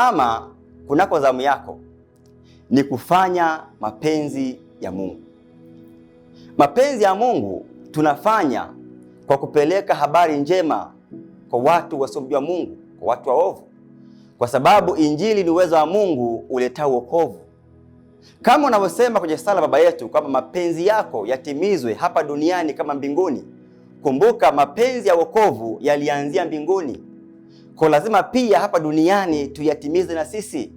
Ama kunako zamu yako ni kufanya mapenzi ya Mungu. Mapenzi ya Mungu tunafanya kwa kupeleka habari njema kwa watu wasiomjua Mungu, kwa watu waovu, kwa sababu injili ni uwezo wa Mungu uletao wokovu. Kama unavyosema kwenye sala Baba Yetu kwamba mapenzi yako yatimizwe hapa duniani kama mbinguni. Kumbuka mapenzi ya wokovu yalianzia mbinguni, kwa lazima pia hapa duniani tuyatimize na sisi.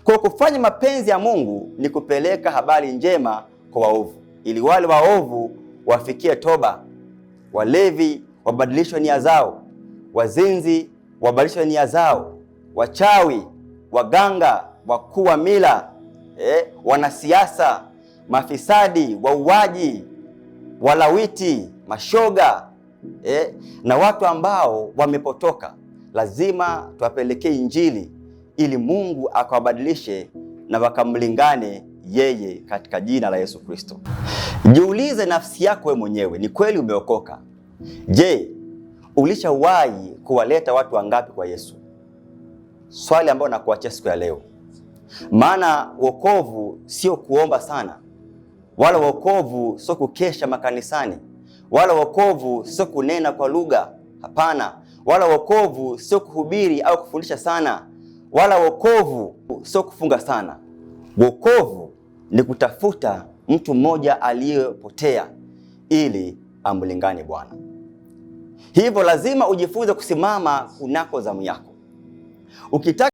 Kwa kufanya mapenzi ya Mungu ni kupeleka habari njema kwa waovu, ili wale waovu wafikie toba, walevi wabadilishwe nia zao, wazinzi wabadilishwe nia zao, wachawi, waganga, wakuu wa mila, wanasiasa, mafisadi, wauaji, walawiti, mashoga, na watu ambao wamepotoka, lazima tuwapelekee injili ili Mungu akawabadilishe na wakamlingane yeye katika jina la Yesu Kristo. Jiulize nafsi yako wewe mwenyewe, ni kweli umeokoka? Je, ulishawahi kuwaleta watu wangapi kwa Yesu? Swali ambalo nakuachia siku ya leo. Maana wokovu sio kuomba sana, wala wokovu sio kukesha makanisani, wala wokovu sio kunena kwa lugha. Hapana, wala wokovu sio kuhubiri au kufundisha sana, wala wokovu sio kufunga sana. Wokovu ni kutafuta mtu mmoja aliyepotea ili amlingane Bwana. Hivyo lazima ujifunze kusimama kunako zamu yako. Ukitaka